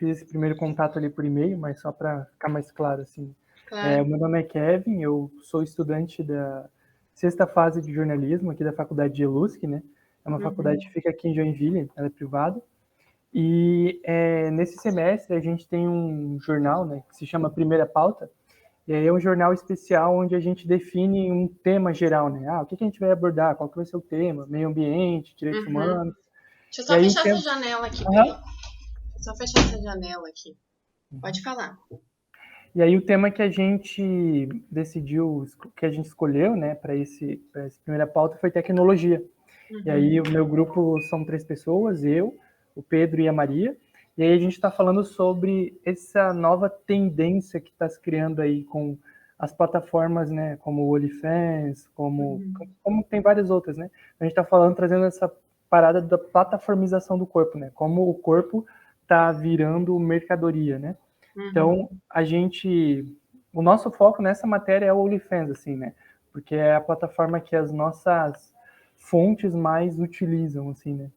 fiz esse primeiro contato ali por e-mail, mas só para ficar mais claro, assim. Claro. O meu nome é Kevin, eu sou estudante da sexta fase de jornalismo aqui da faculdade de ELUSC, né? É uma faculdade que fica aqui em Joinville, ela é privada. E nesse semestre a gente tem um jornal, né, que se chama Primeira Pauta, e aí é um jornal especial onde a gente define um tema geral, né? O que a gente vai abordar, qual que vai ser o tema, meio ambiente, direitos humanos. Deixa eu E só aí o fechar essa tema... janela aqui, peraí. Uhum. Só fechar essa janela aqui. Pode falar. E aí o tema que a gente decidiu, que a gente escolheu, né, para essa primeira pauta foi tecnologia. E aí o meu grupo são 3 pessoas, eu, o Pedro e a Maria. E aí a gente está falando sobre essa nova tendência que está se criando aí com as plataformas, né, como o OnlyFans, como tem várias outras, né? A gente está falando, trazendo essa parada da plataformização do corpo, né? Como o corpo está virando mercadoria, né? Então, o nosso foco nessa matéria é o OnlyFans, assim, né? Porque é a plataforma que as nossas fontes mais utilizam, assim, né?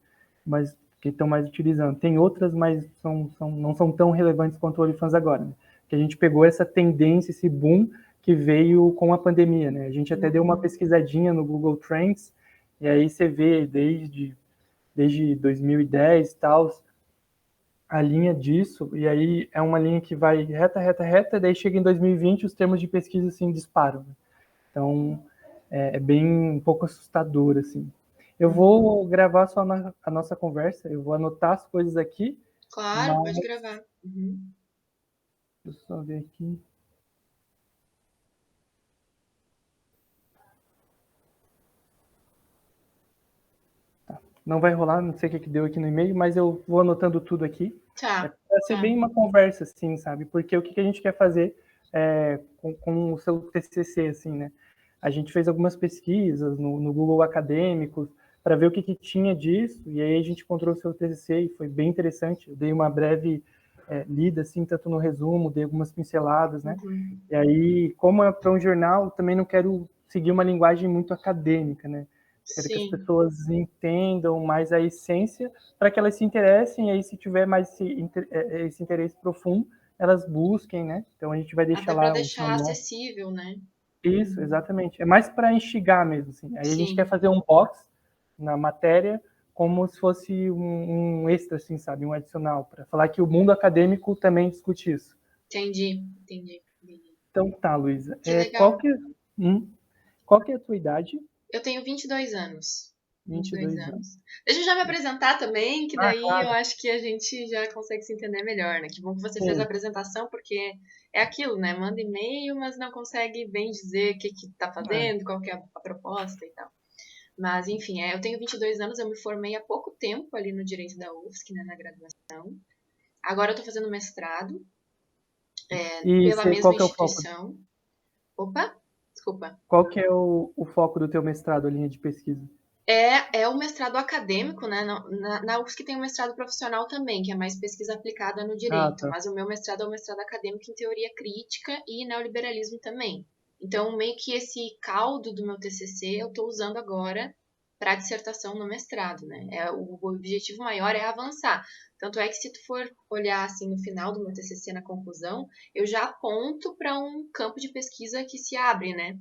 Mas que estão mais utilizando. Tem outras, mas não são tão relevantes quanto o OnlyFans agora, né? Que a gente pegou essa tendência, esse boom que veio com a pandemia, né? A gente até deu uma pesquisadinha no Google Trends, e aí você vê desde 2010 e tal, a linha disso, e aí é uma linha que vai reta, reta, reta, daí chega em 2020 os termos de pesquisa assim disparam. Né? Então é bem um pouco assustador assim. Eu vou gravar só a nossa conversa, eu vou anotar as coisas aqui, Claro, mas pode gravar. deixa eu só ver aqui. Não vai rolar, não sei o que deu aqui no e-mail, mas eu vou anotando tudo aqui. É Tá. para ser bem uma conversa, assim, sabe? Porque o que a gente quer fazer com o seu TCC, assim, né? A gente fez algumas pesquisas no Google Acadêmicos para ver o que tinha disso, e aí a gente encontrou o seu TCC e foi bem interessante. Eu dei uma breve lida, assim, tanto no resumo, dei algumas pinceladas, né? E aí, como é para um jornal, também não quero seguir uma linguagem muito acadêmica, né? Quero que as Sim. pessoas entendam mais a essência para que elas se interessem, e aí se tiver mais esse interesse profundo, elas busquem, né? Então a gente vai deixar Até para lá o seu deixar nome. acessível, né? Isso, exatamente. É mais para instigar mesmo, assim. Aí a gente quer Sim. fazer um box na matéria como se fosse um extra, assim, sabe? Um adicional, para falar que o mundo acadêmico também discute isso. Entendi. Então tá, Luísa. Que legal. Qual que é a tua idade? Eu tenho 22 anos. vinte vinte e e dois dois anos. anos. Deixa eu já me apresentar também, que Ah, daí eu claro. acho que a gente já consegue se entender melhor, né? Que bom que você fez a Sei. apresentação, porque é aquilo, né? Manda e-mail, mas não consegue bem dizer o que que tá É. fazendo, qual que é a proposta e tal. Mas, enfim, eu tenho 22 anos, eu me formei há pouco tempo ali no Direito da UFSC, né, na graduação. Agora eu tô fazendo mestrado E pela você, mesma qual que é o foco? instituição. Opa, desculpa. Qual que é o foco do teu mestrado, a linha de pesquisa? É o mestrado acadêmico, né? Na UFSC tem um mestrado profissional também, que é mais pesquisa aplicada no Ah, direito, tá. mas o meu mestrado é um mestrado acadêmico em teoria crítica e neoliberalismo também. Então, meio que esse caldo do meu TCC eu estou usando agora para a dissertação no mestrado, né? O objetivo maior é avançar. Tanto é que se tu for olhar assim no final do meu TCC, na conclusão, eu já aponto para um campo de pesquisa que se abre, né?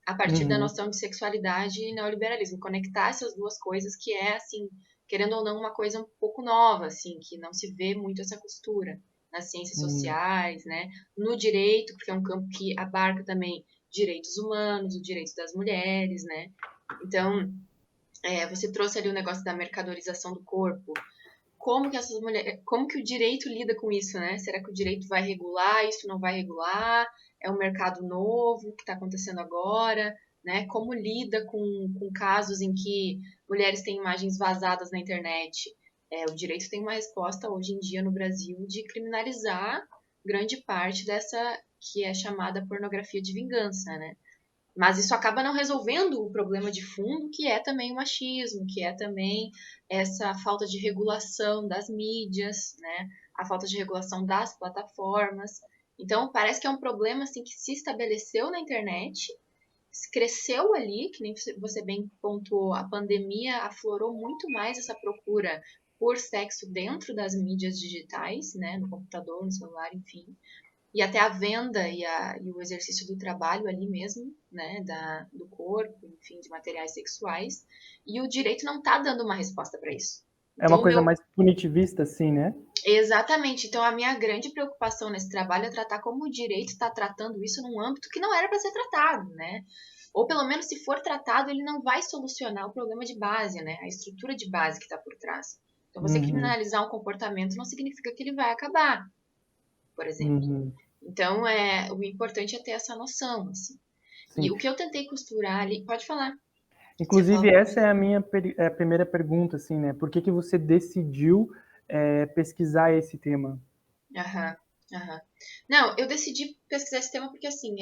A partir da Uhum. noção de sexualidade e neoliberalismo, conectar essas duas coisas que é assim, querendo ou não, uma coisa um pouco nova, assim, que não se vê muito essa costura nas ciências Uhum. sociais, né? No direito, porque é um campo que abarca também direitos humanos, o direito das mulheres, né? Então, você trouxe ali o negócio da mercadorização do corpo. Como que essas mulheres, como que o direito lida com isso, né? Será que o direito vai regular, isso não vai regular? É um mercado novo que está acontecendo agora, né? Como lida com casos em que mulheres têm imagens vazadas na internet? O direito tem uma resposta hoje em dia no Brasil de criminalizar grande parte dessa que é chamada pornografia de vingança, né? Mas isso acaba não resolvendo o problema de fundo, que é também o machismo, que é também essa falta de regulação das mídias, né? A falta de regulação das plataformas. Então, parece que é um problema assim que se estabeleceu na internet, cresceu ali, que nem você bem pontuou, a pandemia aflorou muito mais essa procura por sexo dentro das mídias digitais, né, no computador, no celular, enfim, e até a venda e o exercício do trabalho ali mesmo, né, do corpo, enfim, de materiais sexuais, e o direito não está dando uma resposta para isso. É uma Então, coisa mais punitivista, assim, né? Exatamente. Então, a minha grande preocupação nesse trabalho é tratar como o direito está tratando isso num âmbito que não era para ser tratado, né? Ou pelo menos, se for tratado, ele não vai solucionar o problema de base, né? A estrutura de base que está por trás. Então, você Uhum, criminalizar um comportamento não significa que ele vai acabar, por exemplo. uhum, Então, o importante é ter essa noção, assim. E sim. o que eu tentei costurar ali... Pode falar. Você Inclusive, falou. essa é a minha primeira pergunta, assim, né? Por que que você decidiu pesquisar esse tema? Aham, aham. Não, eu decidi pesquisar esse tema porque, assim,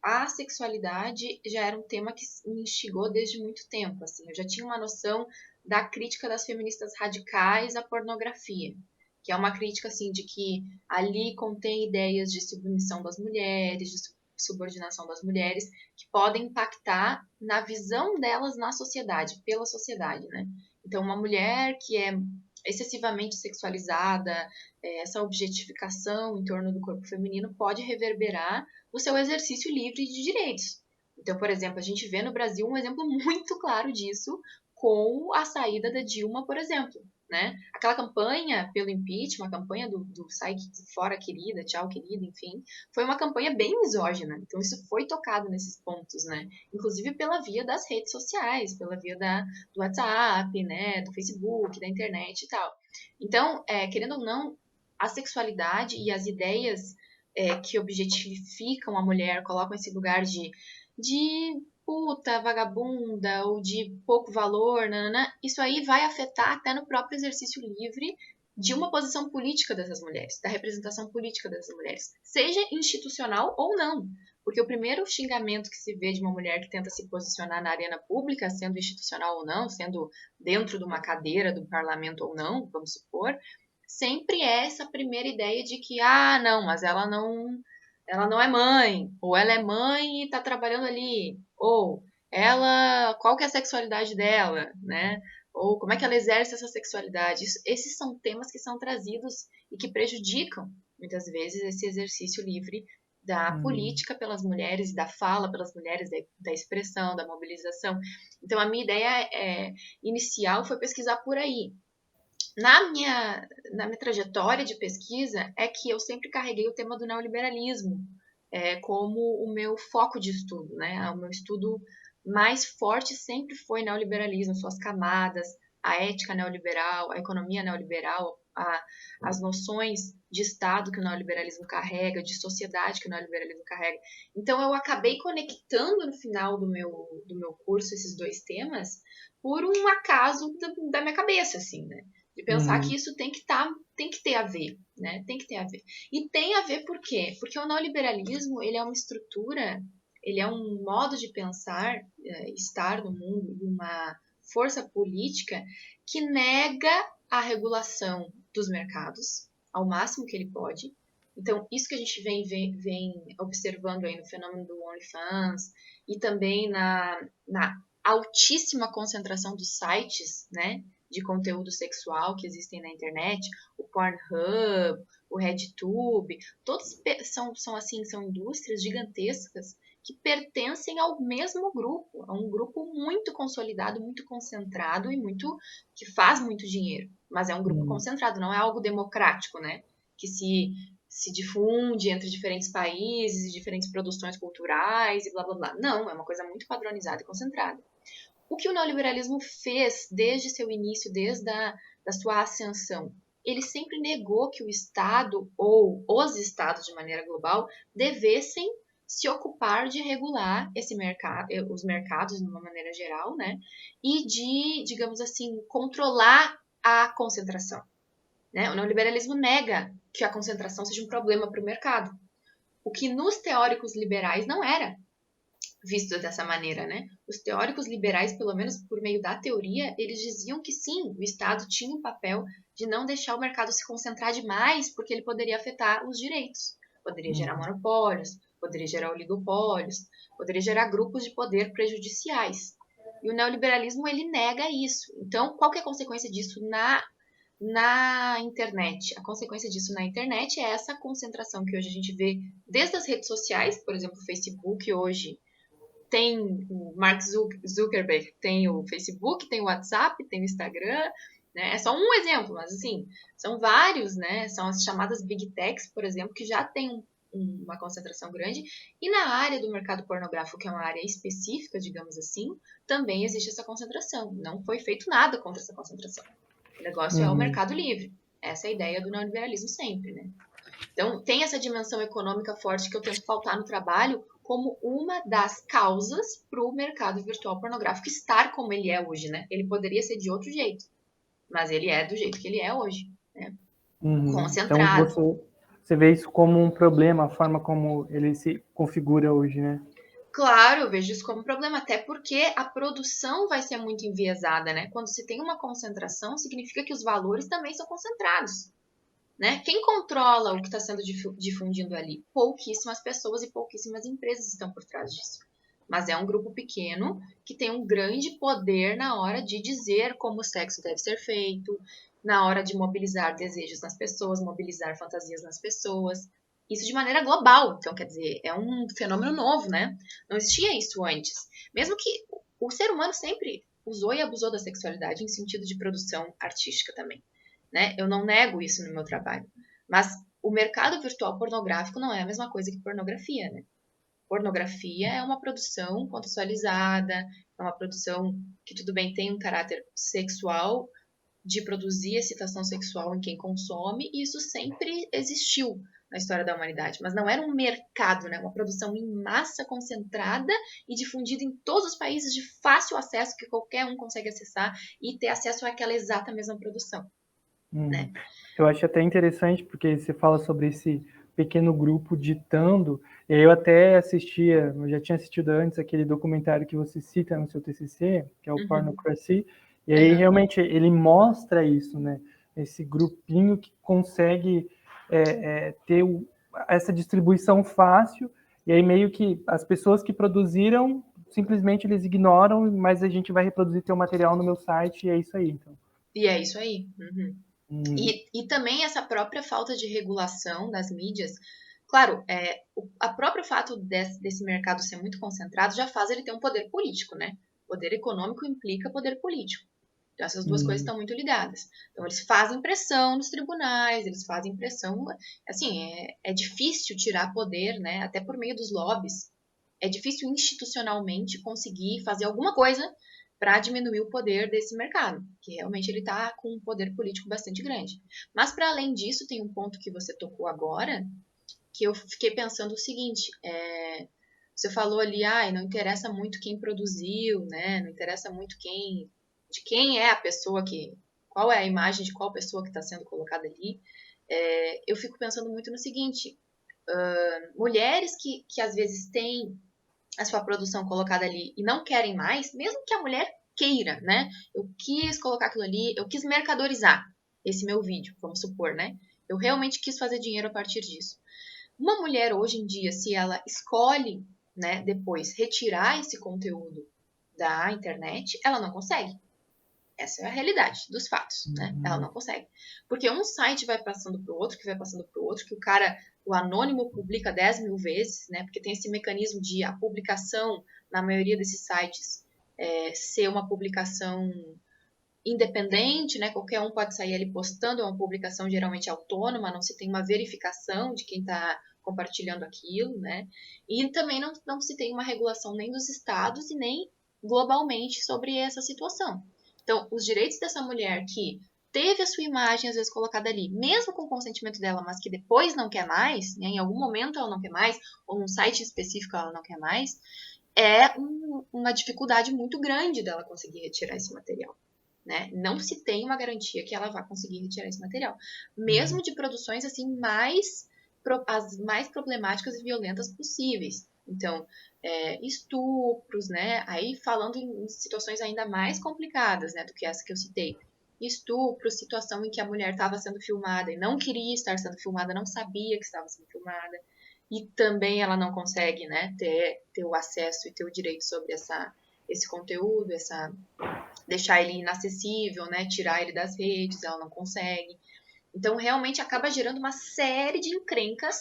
a sexualidade já era um tema que me instigou desde muito tempo, assim. Eu já tinha uma noção da crítica das feministas radicais à pornografia, que é uma crítica, assim, de que ali contém ideias de submissão das mulheres, de subordinação das mulheres, que podem impactar na visão delas na sociedade, pela sociedade, né? Então, uma mulher que é excessivamente sexualizada, essa objetificação em torno do corpo feminino pode reverberar no seu exercício livre de direitos. Então, por exemplo, a gente vê no Brasil um exemplo muito claro disso com a saída da Dilma, por exemplo. Né? Aquela campanha pelo impeachment, a campanha do sai fora querida, tchau querida, enfim, foi uma campanha bem misógina. Então isso foi tocado nesses pontos, né? Inclusive pela via das redes sociais, pela via do WhatsApp, né? Do Facebook, da internet e tal. Então, querendo ou não, a sexualidade e as ideias que objetificam a mulher, colocam esse lugar de puta, vagabunda ou de pouco valor, nanana, isso aí vai afetar até no próprio exercício livre de uma posição política dessas mulheres, da representação política dessas mulheres, seja institucional ou não. Porque o primeiro xingamento que se vê de uma mulher que tenta se posicionar na arena pública, sendo institucional ou não, sendo dentro de uma cadeira do parlamento ou não, vamos supor, sempre é essa primeira ideia de que, não, mas ela não é mãe, ou ela é mãe e está trabalhando ali, ou qual que é a sexualidade dela, né? Ou como é que ela exerce essa sexualidade? Esses são temas que são trazidos e que prejudicam, muitas vezes, esse exercício livre da Uhum, política pelas mulheres, da fala pelas mulheres, da expressão, da mobilização. Então, a minha ideia inicial foi pesquisar por aí. Na minha trajetória de pesquisa, é que eu sempre carreguei o tema do neoliberalismo como o meu foco de estudo, né? O meu estudo mais forte sempre foi neoliberalismo, suas camadas, a ética neoliberal, a economia neoliberal, as noções de Estado que o neoliberalismo carrega, de sociedade que o neoliberalismo carrega. Então, eu acabei conectando no final do meu curso esses dois temas por um acaso da minha cabeça, assim, né? De pensar que uhum, isso tem que ter a ver, né? Tem que ter a ver. E tem a ver por quê? Porque o neoliberalismo, ele é uma estrutura, ele é um modo de pensar, estar no mundo, uma força política que nega a regulação dos mercados ao máximo que ele pode. Então, isso que a gente vem observando aí no fenômeno do OnlyFans e também na altíssima concentração dos sites, né, de conteúdo sexual que existem na internet, o Pornhub, o RedTube, todos são assim, são indústrias gigantescas que pertencem ao mesmo grupo, a um grupo muito consolidado, muito concentrado e que faz muito dinheiro, mas é um grupo uhum. concentrado, não é algo democrático, né? Que se difunde entre diferentes países, diferentes produções culturais e blá blá blá. Não, é uma coisa muito padronizada e concentrada. O que o neoliberalismo fez desde seu início, desde da sua ascensão? Ele sempre negou que o Estado ou os Estados de maneira global devessem se ocupar de regular esse mercado, os mercados de uma maneira geral, né? E de, digamos assim, controlar a concentração. Né? O neoliberalismo nega que a concentração seja um problema para o mercado. O que nos teóricos liberais não era visto dessa maneira, né? Os teóricos liberais, pelo menos por meio da teoria, eles diziam que sim, o Estado tinha um papel de não deixar o mercado se concentrar demais, porque ele poderia afetar os direitos, poderia gerar Uhum. monopólios, poderia gerar oligopólios, poderia gerar grupos de poder prejudiciais. E o neoliberalismo ele nega isso. Então, qual que é a consequência disso na internet. A consequência disso na internet é essa concentração que hoje a gente vê desde as redes sociais, por exemplo, o Facebook hoje tem o Mark Zuckerberg, tem o Facebook, tem o WhatsApp, tem o Instagram, né? É só um exemplo, mas assim, são vários, né? São as chamadas Big Techs, por exemplo, que já tem uma concentração grande. E na área do mercado pornográfico, que é uma área específica, digamos assim, também existe essa concentração. Não foi feito nada contra essa concentração. O negócio é o Uhum. mercado livre. Essa é a ideia do neoliberalismo sempre, né? Então, tem essa dimensão econômica forte que eu tento pautar no trabalho como uma das causas para o mercado virtual pornográfico estar como ele é hoje, né? Ele poderia ser de outro jeito, mas ele é do jeito que ele é hoje, né? Uhum. Então Concentrado. você vê isso como um problema, a forma como ele se configura hoje, né? Claro, eu vejo isso como problema, até porque a produção vai ser muito enviesada, né? Quando se tem uma concentração, significa que os valores também são concentrados. Né? Quem controla o que está sendo difundido ali? Pouquíssimas pessoas e pouquíssimas empresas estão por trás disso. Mas é um grupo pequeno que tem um grande poder na hora de dizer como o sexo deve ser feito, na hora de mobilizar desejos nas pessoas, mobilizar fantasias nas pessoas. Isso de maneira global. Então, quer dizer, é um fenômeno novo, né? Não existia isso antes. Mesmo que o ser humano sempre usou e abusou da sexualidade em sentido de produção artística também. Né? Eu não nego isso no meu trabalho. Mas o mercado virtual pornográfico não é a mesma coisa que pornografia, né? Pornografia é uma produção contextualizada, é uma produção que tudo bem tem um caráter sexual, de produzir excitação sexual em quem consome, e isso sempre existiu na história da humanidade, mas não era um mercado, né? Uma produção em massa concentrada e difundida em todos os países de fácil acesso que qualquer um consegue acessar e ter acesso àquela exata mesma produção, Uhum. né? Eu acho até interessante porque você fala sobre esse pequeno grupo ditando, e aí eu até assistia, eu já tinha assistido antes aquele documentário que você cita no seu TCC, que é o Uhum. Pornocracy, e aí Uhum. realmente ele mostra isso, né? Esse grupinho que consegue ter essa distribuição fácil, e aí meio que as pessoas que produziram, simplesmente eles ignoram, mas a gente vai reproduzir teu material no meu site e é isso aí, então. E é isso aí. Uhum. Uhum. E também essa própria falta de regulação das mídias. Claro, a próprio fato desse mercado ser muito concentrado já faz ele ter um poder político, né? Poder econômico implica poder político. Então, essas duas coisas Uhum. estão muito ligadas. Então, eles fazem pressão nos tribunais, eles fazem pressão. Assim, é difícil tirar poder, né? Até por meio dos lobbies. É difícil institucionalmente conseguir fazer alguma coisa para diminuir o poder desse mercado, que realmente ele está com um poder político bastante grande. Mas, para além disso, tem um ponto que você tocou agora, que eu fiquei pensando o seguinte: você falou ali, não interessa muito quem produziu, né? Não interessa muito de quem é a pessoa qual é a imagem de qual pessoa que está sendo colocada ali. Eu fico pensando muito no seguinte: mulheres que às vezes têm a sua produção colocada ali e não querem mais, mesmo que a mulher queira, né? Eu quis colocar aquilo ali, eu quis mercadorizar esse meu vídeo, vamos supor, né? Eu realmente quis fazer dinheiro a partir disso. Uma mulher hoje em dia, se ela escolhe, né, depois retirar esse conteúdo da internet, ela não consegue. Essa é a realidade dos fatos, né? Ela Uhum. não consegue. Porque um site vai passando para o outro, que vai passando para o outro, que o anônimo publica 10 mil vezes, né? Porque tem esse mecanismo de a publicação, na maioria desses sites, ser uma publicação independente, né? Qualquer um pode sair ali postando, é uma publicação geralmente autônoma, não se tem uma verificação de quem está compartilhando aquilo, né? E também não se tem uma regulação nem dos estados e nem globalmente sobre essa situação. Então, os direitos dessa mulher que teve a sua imagem às vezes colocada ali, mesmo com o consentimento dela, mas que depois não quer mais, né? Em algum momento ela não quer mais, ou num site específico ela não quer mais, uma dificuldade muito grande dela conseguir retirar esse material. Né? Não se tem uma garantia que ela vá conseguir retirar esse material. Uhum. Mesmo de produções assim as mais problemáticas e violentas possíveis. Então, estupros, né? Aí falando em situações ainda mais complicadas, né, do que essa que eu citei. Estupro, situação em que a mulher estava sendo filmada e não queria estar sendo filmada, não sabia que estava sendo filmada. E também ela não consegue, né, ter o acesso e ter o direito sobre esse conteúdo, deixar ele inacessível, né? Tirar ele das redes, ela não consegue. Então, realmente acaba gerando uma série de encrencas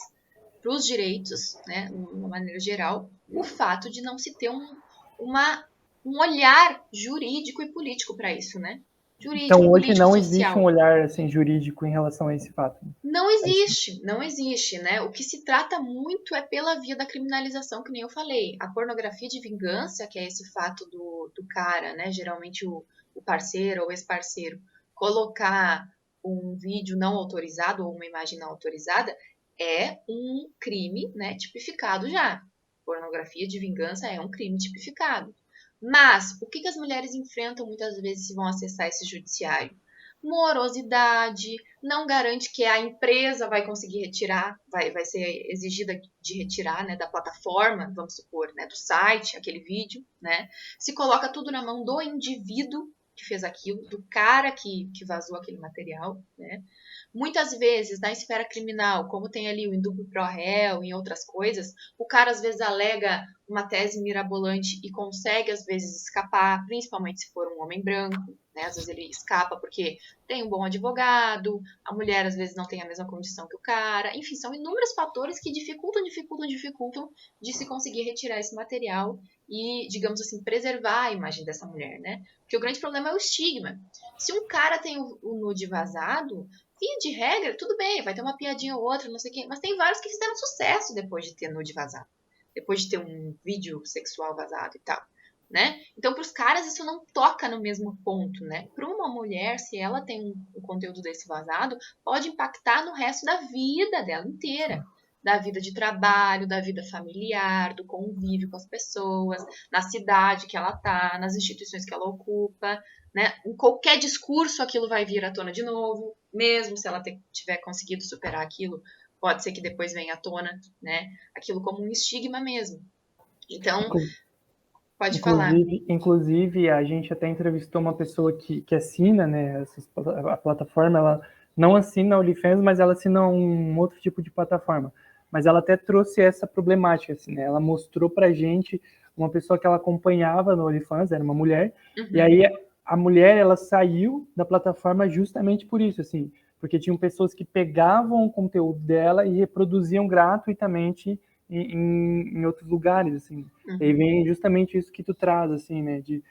para os direitos, né? De uma maneira geral, o fato de não se ter um olhar jurídico e político para isso, né? Jurídico, Então, hoje político, não existe um social. olhar assim jurídico em relação a esse fato. Não existe, né? O que se trata muito é pela via da criminalização, que nem eu falei. A pornografia de vingança, que é esse fato do cara, né? Geralmente o parceiro ou ex-parceiro, colocar um vídeo não autorizado ou uma imagem não autorizada, é um crime, né? Tipificado já. Pornografia de vingança é um crime tipificado. Mas o que as mulheres enfrentam muitas vezes se vão acessar esse judiciário? Morosidade, não garante que a empresa vai conseguir retirar, vai ser exigida de retirar, né, da plataforma, vamos supor, né, do site, aquele vídeo, né? Se coloca tudo na mão do indivíduo que fez aquilo, do cara que vazou aquele material, né? Muitas vezes, na esfera criminal, como tem ali o indúbio pro réu, em outras coisas, o cara às vezes alega uma tese mirabolante e consegue às vezes escapar, principalmente se for um homem branco, né? Às vezes ele escapa porque tem um bom advogado, a mulher às vezes não tem a mesma condição que o cara, enfim, são inúmeros fatores que dificultam de se conseguir retirar esse material e, digamos assim, preservar a imagem dessa mulher, né? Porque o grande problema é o estigma. Se um cara tem o nude vazado, via de regra, tudo bem, vai ter uma piadinha ou outra, não sei o quê, mas tem vários que fizeram sucesso depois de ter nude vazado, depois de ter um vídeo sexual vazado e tal, né? Então, para os caras, isso não toca no mesmo ponto, né? Para uma mulher, se ela tem um conteúdo desse vazado, pode impactar no resto da vida dela inteira. Da vida de trabalho, da vida familiar, do convívio com as pessoas, na cidade que ela tá, nas instituições que ela ocupa, né? Em qualquer discurso aquilo vai vir à tona de novo, mesmo se ela tiver conseguido superar aquilo, pode ser que depois venha à tona, né? Aquilo como um estigma mesmo. Então, pode falar. Inclusive, a gente até entrevistou uma pessoa que assina, né, a plataforma, ela não assina a OnlyFans, mas ela assina um outro tipo de plataforma. Mas ela até trouxe essa problemática, assim, né? Ela mostrou pra gente uma pessoa que ela acompanhava no OnlyFans, era uma mulher, e aí a mulher, ela saiu da plataforma justamente por isso, assim, porque tinham pessoas que pegavam o conteúdo dela e reproduziam gratuitamente em outros lugares, assim. E aí vem justamente isso que tu traz, assim, né? De,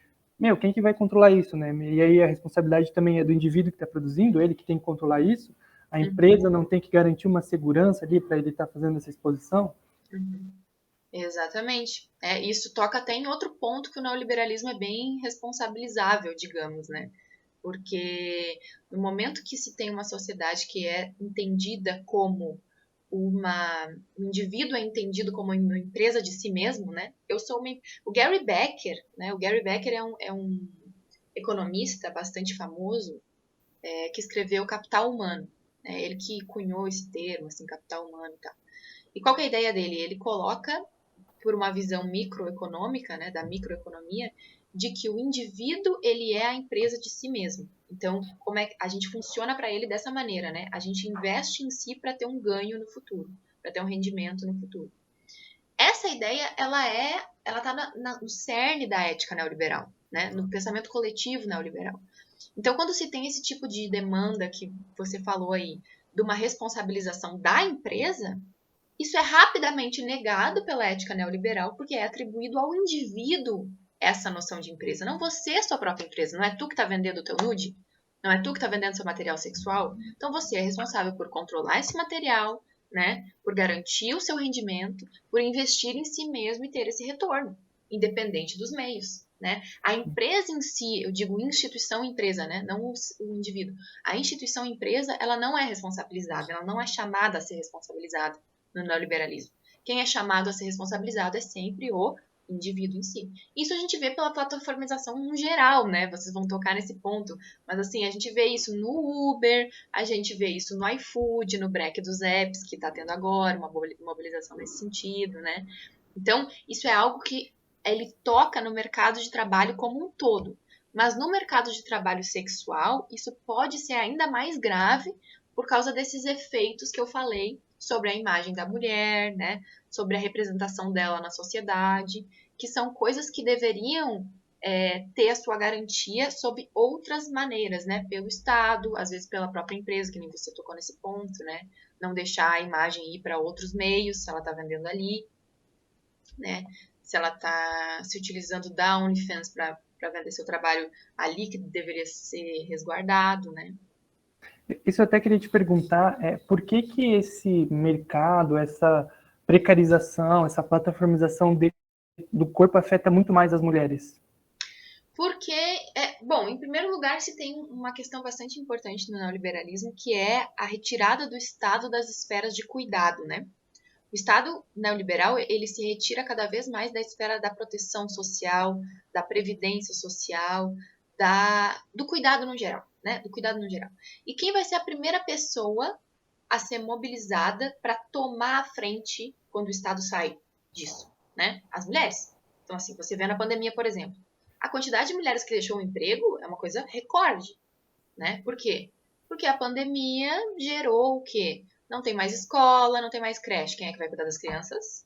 quem que vai controlar isso, né? E aí a responsabilidade também é do indivíduo que está produzindo, ele que tem que controlar isso. A empresa não tem que garantir uma segurança ali para ele estar fazendo essa exposição? Exatamente. Isso toca até em outro ponto que o neoliberalismo é bem responsabilizável, digamos, né? Porque no momento que se tem uma sociedade que é entendida como o indivíduo é entendido como uma empresa de si mesmo, né? O Gary Becker, né? O Gary Becker é um economista bastante famoso, que escreveu Capital Humano, né? Ele que cunhou esse termo, assim, capital humano e tal. E qual que é a ideia dele? Ele coloca por uma visão microeconômica, né, da microeconomia, de que o indivíduo ele é a empresa de si mesmo. Então, como é que a gente funciona para ele dessa maneira, né? A gente investe em si para ter um ganho no futuro, para ter um rendimento no futuro. Essa ideia, ela está no cerne da ética neoliberal, né? No pensamento coletivo neoliberal. Então, quando se tem esse tipo de demanda que você falou aí, de uma responsabilização da empresa, isso é rapidamente negado pela ética neoliberal porque é atribuído ao indivíduo essa noção de empresa. Não você é sua própria empresa. Não é tu que está vendendo o teu nude. Não é tu que está vendendo seu material sexual. Então você é responsável por controlar esse material, né? Por garantir o seu rendimento, por investir em si mesmo e ter esse retorno, independente dos meios. Né? A empresa em si, eu digo instituição empresa, né? Não o indivíduo. A instituição empresa, ela não é responsabilizada, ela não é chamada a ser responsabilizada no neoliberalismo. Quem é chamado a ser responsabilizado é sempre o indivíduo em si. Isso a gente vê pela plataformização no geral, né? Vocês vão tocar nesse ponto. Mas assim, a gente vê isso no Uber, a gente vê isso no iFood, no break dos apps, que está tendo agora uma mobilização nesse sentido, né? Então, isso é algo que ele toca no mercado de trabalho como um todo. Mas no mercado de trabalho sexual, isso pode ser ainda mais grave por causa desses efeitos que eu falei sobre a imagem da mulher, né? Sobre a representação dela na sociedade, que são coisas que deveriam ter a sua garantia sob outras maneiras, né? Pelo Estado, às vezes pela própria empresa, que nem você tocou nesse ponto, né? Não deixar a imagem ir para outros meios, se ela está vendendo ali, né? Se ela está se utilizando da OnlyFans para vender seu trabalho ali, que deveria ser resguardado, né? Isso eu até queria te perguntar, por que que esse mercado, essa precarização, essa plataformização do corpo afeta muito mais as mulheres? Porque, bom, em primeiro lugar, se tem uma questão bastante importante no neoliberalismo, que é a retirada do Estado das esferas de cuidado, né? O Estado neoliberal, ele se retira cada vez mais da esfera da proteção social, da previdência social, do cuidado no geral, né? Do cuidado no geral. E quem vai ser a primeira pessoa a ser mobilizada para tomar a frente quando o Estado sai disso, né? As mulheres. Então, assim, você vê na pandemia, por exemplo, a quantidade de mulheres que deixou o emprego é uma coisa recorde, né? Por quê? Porque a pandemia gerou o quê? Não tem mais escola, não tem mais creche. Quem é que vai cuidar das crianças?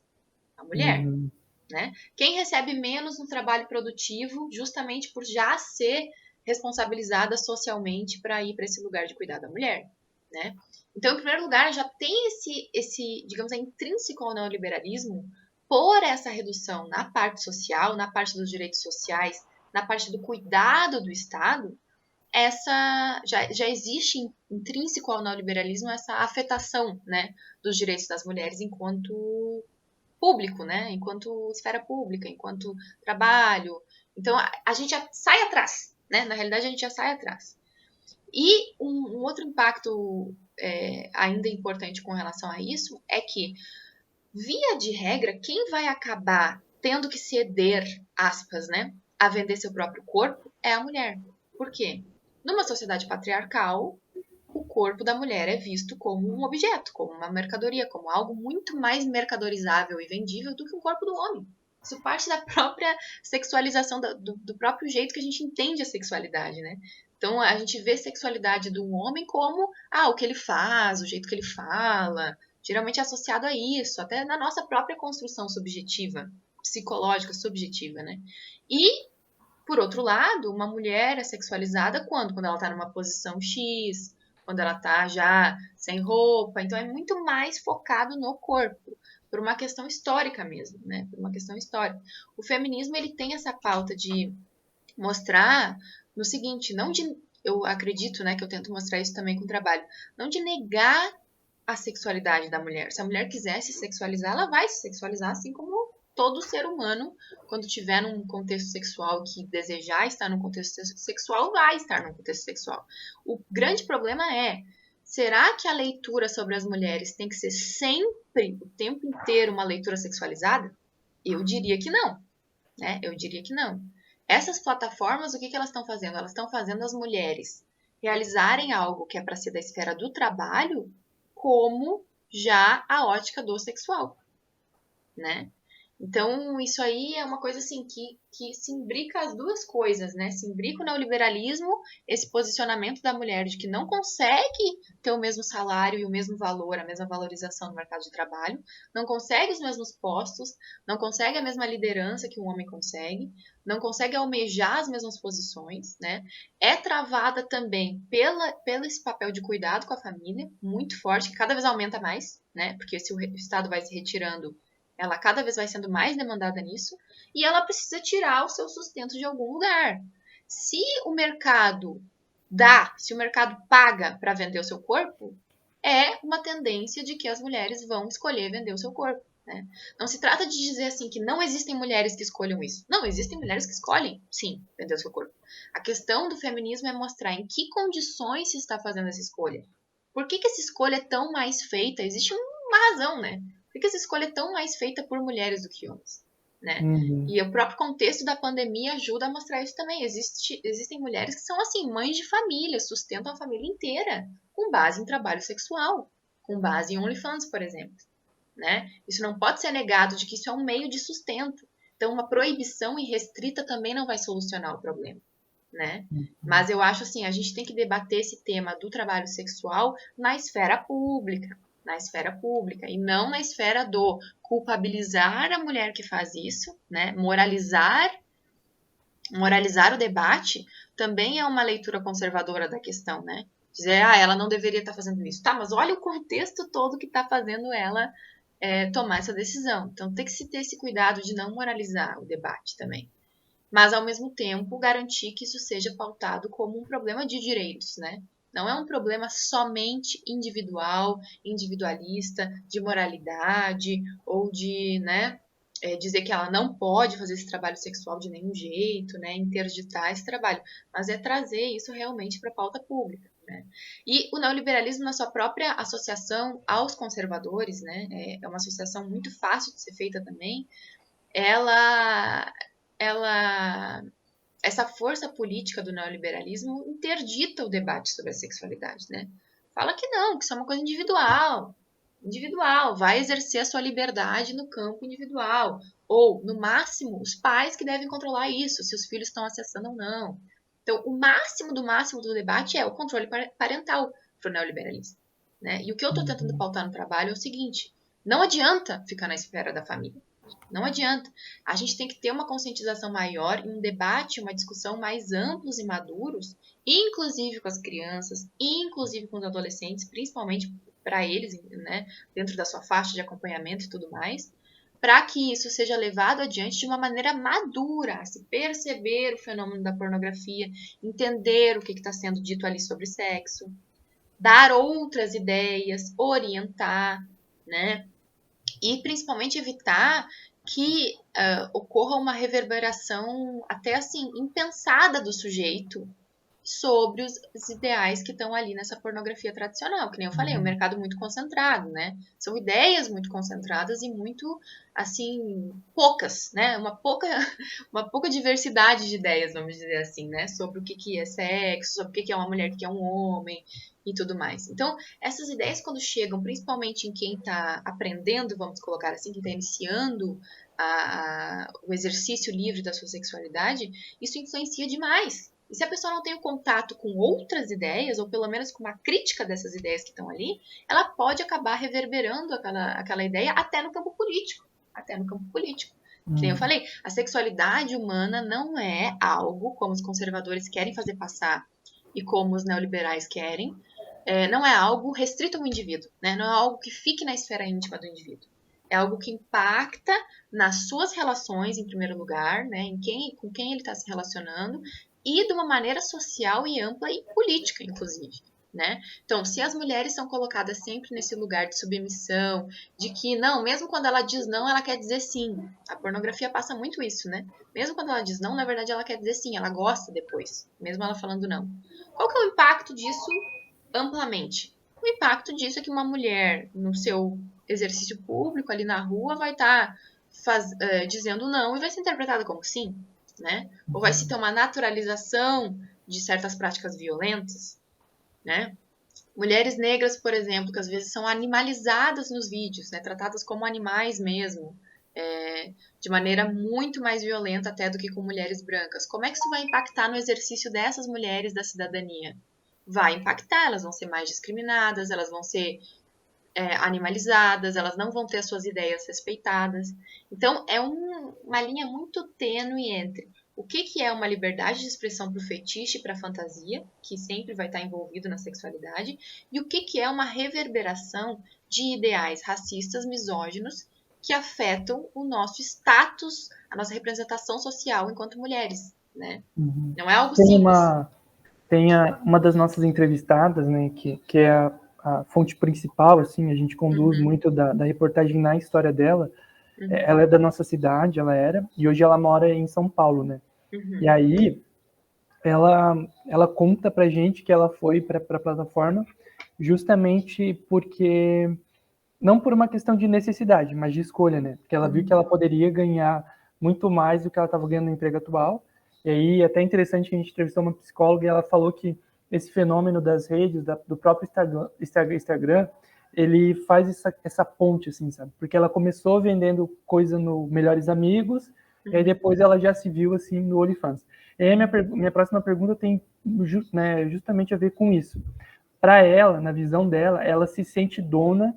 A mulher, Uhum. né? Quem recebe menos no trabalho produtivo, justamente por já ser responsabilizada socialmente para ir para esse lugar de cuidar da mulher, né? Então, em primeiro lugar, já tem digamos, intrínseco ao neoliberalismo por essa redução na parte social, na parte dos direitos sociais, na parte do cuidado do Estado, já existe intrínseco ao neoliberalismo essa afetação, né, dos direitos das mulheres enquanto público, né, enquanto esfera pública, enquanto trabalho. Então a gente já sai atrás, né? Na realidade a gente já sai atrás. E um outro impacto ainda importante com relação a isso é que, via de regra, quem vai acabar tendo que ceder, aspas, né, a vender seu próprio corpo é a mulher. Por quê? Numa sociedade patriarcal, o corpo da mulher é visto como um objeto, como uma mercadoria, como algo muito mais mercadorizável e vendível do que o corpo do homem. Isso parte da própria sexualização, do próprio jeito que a gente entende a sexualidade, né? Então, a gente vê a sexualidade do homem como o que ele faz, o jeito que ele fala, geralmente é associado a isso, até na nossa própria construção subjetiva, psicológica subjetiva, né? E, por outro lado, uma mulher é sexualizada quando? Quando ela está numa posição X, quando ela está já sem roupa. Então, é muito mais focado no corpo, por uma questão histórica mesmo, né? Por uma questão histórica. O feminismo, ele tem essa pauta de mostrar no seguinte, não de, eu acredito, né, que eu tento mostrar isso também com o trabalho, não de negar a sexualidade da mulher. Se a mulher quiser se sexualizar, ela vai se sexualizar, assim como todo ser humano, quando tiver num contexto sexual que desejar estar num contexto sexual, vai estar num contexto sexual. O grande problema é, será que a leitura sobre as mulheres tem que ser sempre, o tempo inteiro, uma leitura sexualizada? Eu diria que não, né? Eu diria que não. Essas plataformas, o que elas estão fazendo? Elas estão fazendo as mulheres realizarem algo que é para ser da esfera do trabalho, como já a ótica do sexual, né? Então, isso aí é uma coisa assim que se imbrica as duas coisas, né? Se imbrica o neoliberalismo, esse posicionamento da mulher de que não consegue ter o mesmo salário e o mesmo valor, a mesma valorização no mercado de trabalho, não consegue os mesmos postos, não consegue a mesma liderança que o homem consegue, não consegue almejar as mesmas posições, né? É travada também pelo esse papel de cuidado com a família, muito forte, que cada vez aumenta mais, né? Porque se o Estado vai se retirando, ela cada vez vai sendo mais demandada nisso e ela precisa tirar o seu sustento de algum lugar. Se o mercado se o mercado paga para vender o seu corpo, é uma tendência de que as mulheres vão escolher vender o seu corpo. Né? Não se trata de dizer assim que não existem mulheres que escolham isso. Não, existem mulheres que escolhem, sim, vender o seu corpo. A questão do feminismo é mostrar em que condições se está fazendo essa escolha. Por que essa escolha é tão mais feita? Existe uma razão, né? Por que essa escolha é tão mais feita por mulheres do que homens? Né? Uhum. E o próprio contexto da pandemia ajuda a mostrar isso também. Existem mulheres que são assim, mães de família, sustentam a família inteira, com base em trabalho sexual, com base em OnlyFans, por exemplo. Né? Isso não pode ser negado de que isso é um meio de sustento. Então, uma proibição irrestrita também não vai solucionar o problema. Né? Mas eu acho assim, a gente tem que debater esse tema do trabalho sexual na esfera pública, e não na esfera do culpabilizar a mulher que faz isso, né? Moralizar Moralizar o debate também é uma leitura conservadora da questão, né? Dizer, ela não deveria estar fazendo isso. Tá, mas olha o contexto todo que está fazendo ela tomar essa decisão. Então tem que se ter esse cuidado de não moralizar o debate também. Mas, ao mesmo tempo, garantir que isso seja pautado como um problema de direitos, né? Não é um problema somente individual, individualista, de moralidade ou de, né, dizer que ela não pode fazer esse trabalho sexual de nenhum jeito, né, interditar esse trabalho, mas é trazer isso realmente para a pauta pública. Né? E o neoliberalismo, na sua própria associação aos conservadores, né, é uma associação muito fácil de ser feita também, ela, ela, essa força política do neoliberalismo interdita o debate sobre a sexualidade, né? Fala que não, que isso é uma coisa individual, vai exercer a sua liberdade no campo individual, ou no máximo os pais que devem controlar isso, se os filhos estão acessando ou não. Então, o máximo do debate é o controle parental para o neoliberalismo, né? E o que eu estou tentando pautar no trabalho é o seguinte: não adianta ficar na esfera da família. Não adianta. A gente tem que ter uma conscientização maior, um debate, uma discussão mais amplos e maduros, inclusive com as crianças, inclusive com os adolescentes, principalmente para eles, né, dentro da sua faixa de acompanhamento e tudo mais, para que isso seja levado adiante de uma maneira madura, se perceber o fenômeno da pornografia, entender o que está sendo dito ali sobre sexo, dar outras ideias, orientar, né? E principalmente evitar que ocorra uma reverberação até assim impensada do sujeito sobre os ideais que estão ali nessa pornografia tradicional, que nem eu falei, é um mercado muito concentrado, né? São ideias muito concentradas e muito, assim, poucas, né? Uma pouca diversidade de ideias, vamos dizer assim, né? Sobre o que é sexo, sobre o que é uma mulher, o que é um homem e tudo mais. Então, essas ideias quando chegam, principalmente em quem está aprendendo, vamos colocar assim, quem está iniciando o exercício livre da sua sexualidade, isso influencia demais. E se a pessoa não tem o contato com outras ideias, ou pelo menos com uma crítica dessas ideias que estão ali, ela pode acabar reverberando aquela ideia até no campo político. Até no campo político. Que nem eu falei, a sexualidade humana não é algo como os conservadores querem fazer passar e como os neoliberais querem, não é algo restrito ao indivíduo, né? Não é algo que fique na esfera íntima do indivíduo. É algo que impacta nas suas relações, em primeiro lugar, né? Com quem ele está se relacionando, e de uma maneira social e ampla e política, inclusive. Né? Então, se as mulheres são colocadas sempre nesse lugar de submissão, de que não, mesmo quando ela diz não, ela quer dizer sim. A pornografia passa muito isso, né? Mesmo quando ela diz não, na verdade ela quer dizer sim, ela gosta depois, mesmo ela falando não. Qual que é o impacto disso amplamente? O impacto disso é que uma mulher, no seu exercício público, ali na rua, vai estar dizendo não e vai ser interpretada como sim, né? Ou vai se ter uma naturalização de certas práticas violentas, né? Mulheres negras, por exemplo, que às vezes são animalizadas nos vídeos, né? Tratadas como animais mesmo, de maneira muito mais violenta até do que com mulheres brancas. Como é que isso vai impactar no exercício dessas mulheres da cidadania? Vai impactar, elas vão ser mais discriminadas, elas vão ser animalizadas, elas não vão ter as suas ideias respeitadas. Então, é uma linha muito tênue entre o que é uma liberdade de expressão para o fetiche e para a fantasia, que sempre vai estar envolvido na sexualidade, e o que é uma reverberação de ideais racistas, misóginos, que afetam o nosso status, a nossa representação social enquanto mulheres, né? Não é algo Tem simples. uma das nossas entrevistadas, né, que é a fonte principal, assim, a gente conduz muito da reportagem na história dela. Ela é da nossa cidade, ela era, e hoje ela mora em São Paulo, né? E aí, ela conta pra gente que ela foi pra plataforma justamente porque, não por uma questão de necessidade, mas de escolha, né? Porque ela viu que ela poderia ganhar muito mais do que ela estava ganhando no emprego atual. E aí, até interessante que a gente entrevistou uma psicóloga e ela falou que esse fenômeno das redes, do próprio Instagram, ele faz essa ponte, assim, sabe? Porque ela começou vendendo coisa no Melhores Amigos, e aí depois ela já se viu, assim, no OnlyFans. E aí minha próxima pergunta tem justamente a ver com isso. Para ela, na visão dela, ela se sente dona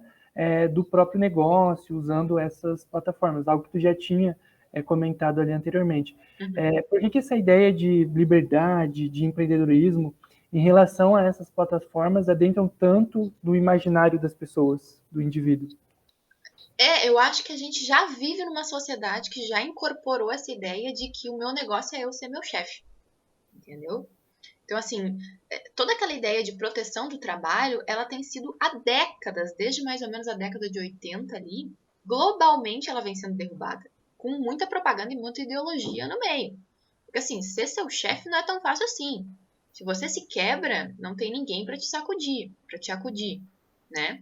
do próprio negócio, usando essas plataformas, algo que tu já tinha comentado ali anteriormente. Uhum. Por que essa ideia de liberdade, de empreendedorismo, em relação a essas plataformas, adentram tanto no imaginário das pessoas, do indivíduo? Eu acho que a gente já vive numa sociedade que já incorporou essa ideia de que o meu negócio é eu ser meu chefe, entendeu? Então, assim, toda aquela ideia de proteção do trabalho, ela tem sido há décadas, desde mais ou menos a década de 80 ali, globalmente ela vem sendo derrubada, com muita propaganda e muita ideologia no meio. Porque, assim, ser seu chefe não é tão fácil assim. Se você se quebra, não tem ninguém para te sacudir, para te acudir, né?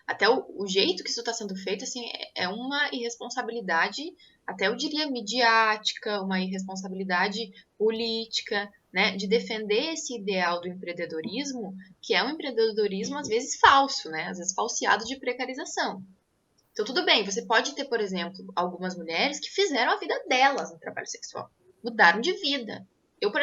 Até o jeito que isso está sendo feito, assim, é uma irresponsabilidade, até eu diria midiática, uma irresponsabilidade política, né, de defender esse ideal do empreendedorismo, que é um empreendedorismo às vezes falso, né, às vezes falseado de precarização. Então, tudo bem, você pode ter, por exemplo, algumas mulheres que fizeram a vida delas no trabalho sexual, mudaram de vida.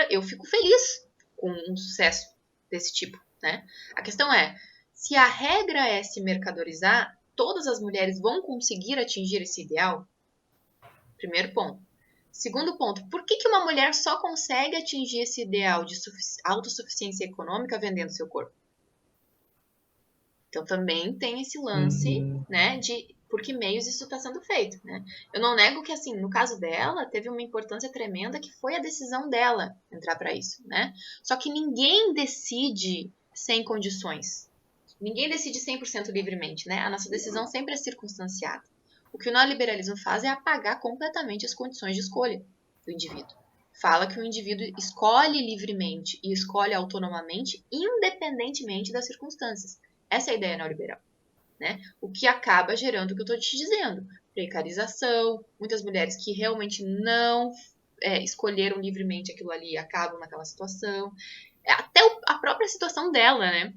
Eu fico feliz com um sucesso desse tipo, né? A questão é, se a regra é se mercadorizar, todas as mulheres vão conseguir atingir esse ideal? Primeiro ponto. Segundo ponto, por que uma mulher só consegue atingir esse ideal de autossuficiência econômica vendendo seu corpo? Então também tem esse lance, Uhum. né, de por que meios isso está sendo feito, né? Eu não nego que, assim, no caso dela, teve uma importância tremenda que foi a decisão dela entrar para isso, né? Só que ninguém decide sem condições. Ninguém decide 100% livremente, né? A nossa decisão sempre é circunstanciada. O que o neoliberalismo faz é apagar completamente as condições de escolha do indivíduo. Fala que o indivíduo escolhe livremente e escolhe autonomamente, independentemente das circunstâncias. Essa é a ideia neoliberal, né? O que acaba gerando o que eu estou te dizendo: precarização, muitas mulheres que realmente não escolheram livremente aquilo ali acabam naquela situação. Até a própria situação dela, né?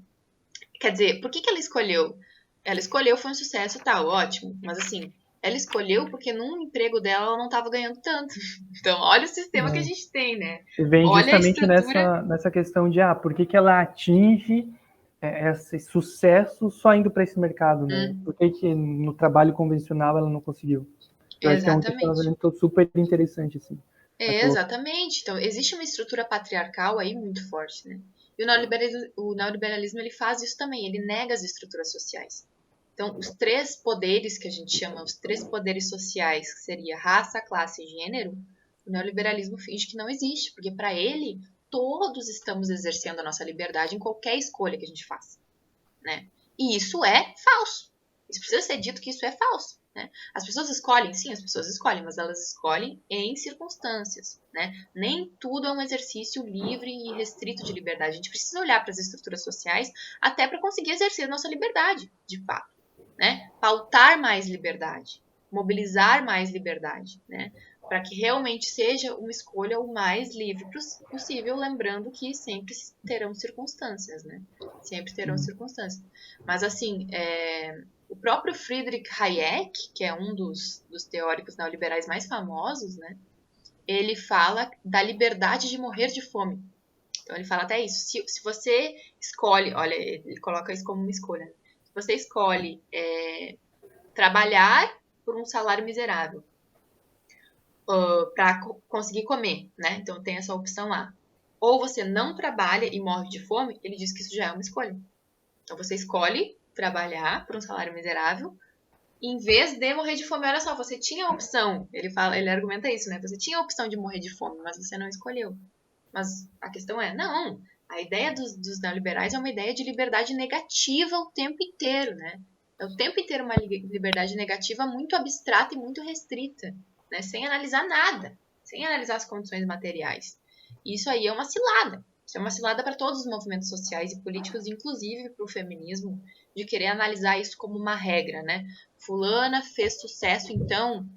Quer dizer, por que ela escolheu? Ela escolheu, foi um sucesso, tal, ótimo. Mas assim, ela escolheu porque num emprego dela ela não estava ganhando tanto. Então, olha o sistema que a gente tem, né? E vem Olha a justamente estrutura. nessa questão de por que ela atinge esse sucesso só indo para esse mercado, né? Por que no trabalho convencional ela não conseguiu? Eu acho que é um Exatamente. questionamento super interessante, assim, a colocar. Exatamente. Então, existe uma estrutura patriarcal aí muito forte, né? E o neoliberalismo ele faz isso também, ele nega as estruturas sociais. Então, os três poderes que a gente chama, os três poderes sociais, que seria raça, classe e gênero, o neoliberalismo finge que não existe, porque para ele todos estamos exercendo a nossa liberdade em qualquer escolha que a gente faça, né? E isso é falso. Isso precisa ser dito que isso é falso, né? As pessoas escolhem, sim, as pessoas escolhem, mas elas escolhem em circunstâncias, né? Nem tudo é um exercício livre e restrito de liberdade. A gente precisa olhar para as estruturas sociais até para conseguir exercer a nossa liberdade, de fato, né? Pautar mais liberdade, mobilizar mais liberdade, né? Para que realmente seja uma escolha o mais livre possível, lembrando que sempre terão circunstâncias, né? Sempre terão circunstâncias. Mas, assim, o próprio Friedrich Hayek, que é um dos teóricos neoliberais mais famosos, né? Ele fala da liberdade de morrer de fome. Então, ele fala até isso. Se você escolhe, olha, ele coloca isso como uma escolha. Se você escolhe trabalhar por um salário miserável para conseguir comer, né? Então, tem essa opção lá. Ou você não trabalha e morre de fome, ele diz que isso já é uma escolha. Então você escolhe trabalhar por um salário miserável em vez de morrer de fome. Olha só, você tinha a opção, ele argumenta isso, né? Você tinha a opção de morrer de fome, mas você não escolheu. Mas a questão é, não, a ideia dos neoliberais é uma ideia de liberdade negativa o tempo inteiro, né? É o tempo inteiro uma liberdade negativa muito abstrata e muito restrita, né? Sem analisar nada, sem analisar as condições materiais. E isso aí é uma cilada. Isso é uma cilada para todos os movimentos sociais e políticos, inclusive para o feminismo, de querer analisar isso como uma regra, né? Fulana fez sucesso, então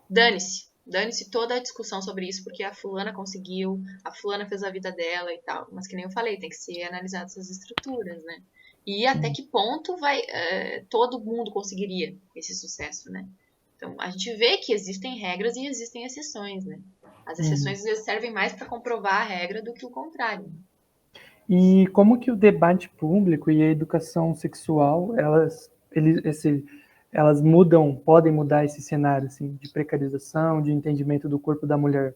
dane-se. Dane-se toda a discussão sobre isso, porque a fulana conseguiu, a fulana fez a vida dela e tal. Mas que nem eu falei, tem que ser analisado essas estruturas, né? E até que ponto todo mundo conseguiria esse sucesso, né? Então, a gente vê que existem regras e existem exceções, né? As exceções às vezes servem mais para comprovar a regra do que o contrário. E como que o debate público e a educação sexual, elas mudam, podem mudar esse cenário, assim, de precarização, de entendimento do corpo da mulher?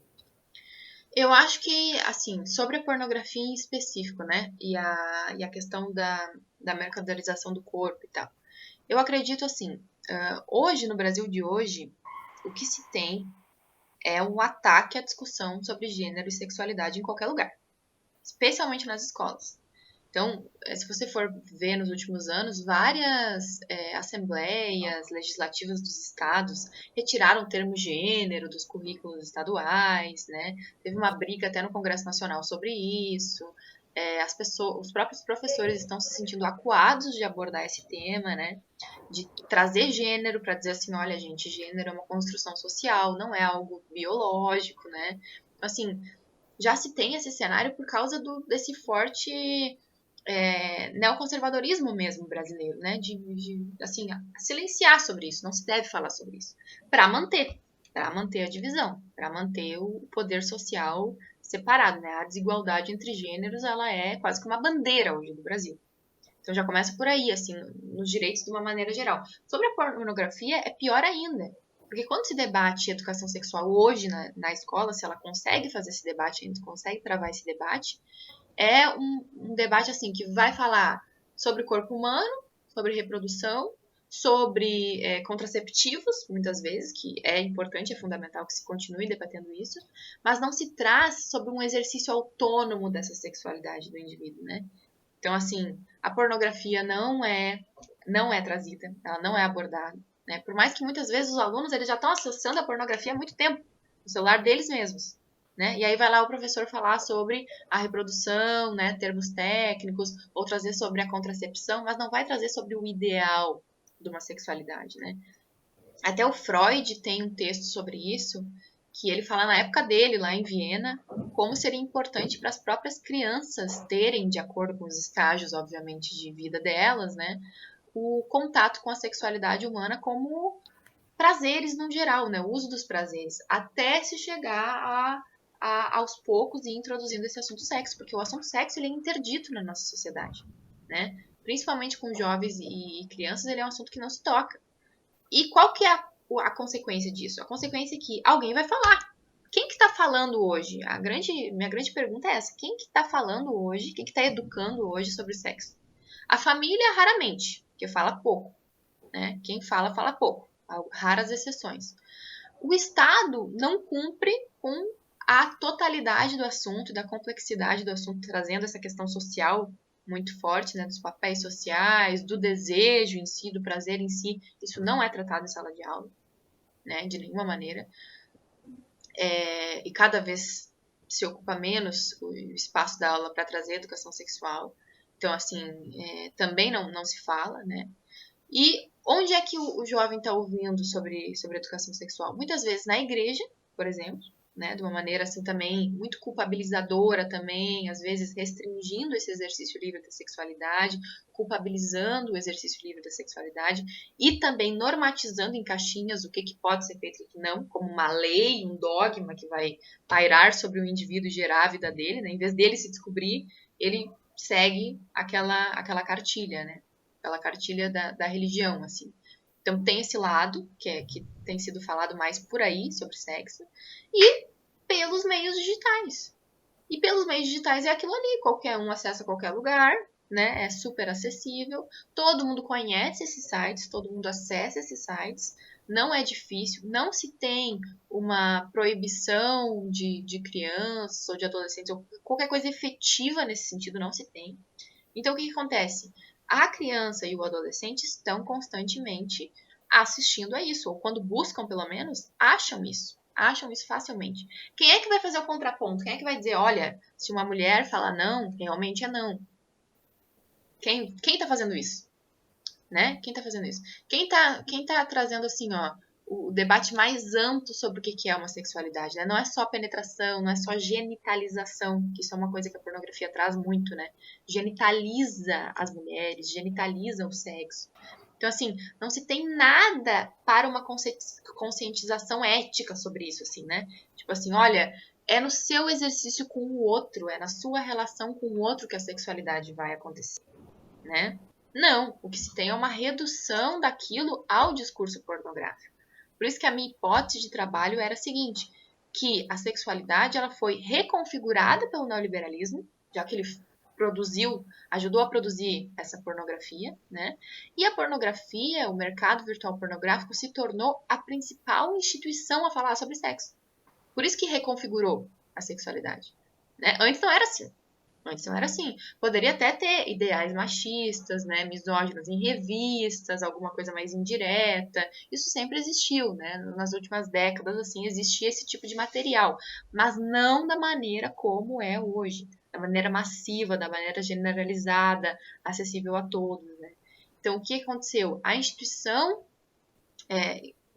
Eu acho que, assim, sobre a pornografia em específico, né? E a questão da mercantilização do corpo e tal. Eu acredito assim, hoje, no Brasil de hoje, o que se tem é um ataque à discussão sobre gênero e sexualidade em qualquer lugar, especialmente nas escolas. Então, se você for ver nos últimos anos, várias assembleias legislativas dos estados retiraram o termo gênero dos currículos estaduais, né? Teve uma briga até no Congresso Nacional sobre isso. Os próprios professores estão se sentindo acuados de abordar esse tema, né? De trazer gênero para dizer assim, olha, gente, gênero é uma construção social, não é algo biológico, né? Assim, já se tem esse cenário por causa desse forte neoconservadorismo mesmo brasileiro, né? De assim, silenciar sobre isso, não se deve falar sobre isso, para manter a divisão, para manter o poder social separado, né? A desigualdade entre gêneros, ela é quase que uma bandeira hoje do Brasil. Então já começa por aí, assim, nos direitos de uma maneira geral. Sobre a pornografia, é pior ainda. Porque quando se debate educação sexual hoje na escola, se ela consegue fazer esse debate, a gente consegue travar esse debate, é um debate assim que vai falar sobre o corpo humano, sobre reprodução, sobre contraceptivos, muitas vezes, que é importante, é fundamental que se continue debatendo isso, mas não se traz sobre um exercício autônomo dessa sexualidade do indivíduo, né? Então, assim, a pornografia não é trazida, ela não é abordada, né? Por mais que muitas vezes os alunos eles já estão acessando a pornografia há muito tempo, no celular deles mesmos, né? E aí vai lá o professor falar sobre a reprodução, né, termos técnicos, ou trazer sobre a contracepção, mas não vai trazer sobre o ideal de uma sexualidade, né? Até o Freud tem um texto sobre isso, que ele fala na época dele, lá em Viena, como seria importante para as próprias crianças terem, de acordo com os estágios, obviamente, de vida delas, né, o contato com a sexualidade humana como prazeres no geral, né, o uso dos prazeres, até se chegar aos poucos e introduzindo esse assunto sexo, porque o assunto sexo ele é interdito na nossa sociedade, né, principalmente com jovens e crianças, ele é um assunto que não se toca. E qual que é a consequência disso? A consequência é que alguém vai falar. Quem que está falando hoje? Minha grande pergunta é essa. Quem que está falando hoje? Quem que está educando hoje sobre sexo? A família, raramente, porque fala pouco. Né? Quem fala, fala pouco. Há raras exceções. O Estado não cumpre com a totalidade do assunto, da complexidade do assunto, trazendo essa questão social muito forte, né, dos papéis sociais, do desejo em si, do prazer em si. Isso não é tratado em sala de aula, né, de nenhuma maneira. E cada vez se ocupa menos o espaço da aula para trazer educação sexual. Então, assim, também não se fala, né? E onde é que o jovem está ouvindo sobre educação sexual? Muitas vezes na igreja, por exemplo, né, de uma maneira assim também muito culpabilizadora também, às vezes restringindo esse exercício livre da sexualidade, culpabilizando o exercício livre da sexualidade e também normatizando em caixinhas o que pode ser feito e o que não, como uma lei, um dogma que vai pairar sobre o indivíduo e gerar a vida dele, né? Em vez dele se descobrir, ele segue aquela cartilha, né? Aquela cartilha da religião, assim. Então tem esse lado, que tem sido falado mais por aí, sobre sexo, e pelos meios digitais. E pelos meios digitais é aquilo ali, qualquer um acessa qualquer lugar, né? É super acessível, todo mundo conhece esses sites, todo mundo acessa esses sites, não é difícil, não se tem uma proibição de crianças ou de adolescentes, ou qualquer coisa efetiva nesse sentido, não se tem. Então, o que acontece? A criança e o adolescente estão constantemente assistindo a isso, ou quando buscam, pelo menos, acham isso facilmente. Quem é que vai fazer o contraponto? Quem é que vai dizer, olha, se uma mulher fala não, realmente é não? Quem tá fazendo isso? Né? Quem tá fazendo isso? Quem tá trazendo, assim, ó, o debate mais amplo sobre o que é homossexualidade, né? Não é só penetração, não é só genitalização, que isso é uma coisa que a pornografia traz muito, né? Genitaliza as mulheres, genitaliza o sexo. Então, assim, não se tem nada para uma conscientização ética sobre isso, assim, né? Tipo assim, olha, é no seu exercício com o outro, é na sua relação com o outro que a sexualidade vai acontecer, né? Não, o que se tem é uma redução daquilo ao discurso pornográfico. Por isso que a minha hipótese de trabalho era a seguinte, que a sexualidade ela foi reconfigurada pelo neoliberalismo, já que ele ajudou a produzir essa pornografia, né? E a pornografia, o mercado virtual pornográfico, se tornou a principal instituição a falar sobre sexo. Por isso que reconfigurou a sexualidade, né? Antes não era assim. Antes não era assim. Poderia até ter ideais machistas, né, misóginos em revistas, alguma coisa mais indireta. Isso sempre existiu, né? Nas últimas décadas, assim, existia esse tipo de material. Mas não da maneira como é hoje. Da maneira massiva, da maneira generalizada, acessível a todos, né? Então, o que aconteceu? A instituição,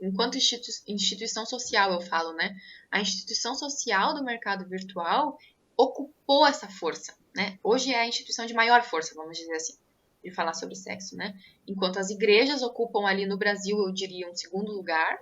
enquanto instituição social, eu falo, né? A instituição social do mercado virtual ocupou essa força, né? Hoje é a instituição de maior força, vamos dizer assim, de falar sobre sexo, né? Enquanto as igrejas ocupam ali no Brasil, eu diria, um segundo lugar.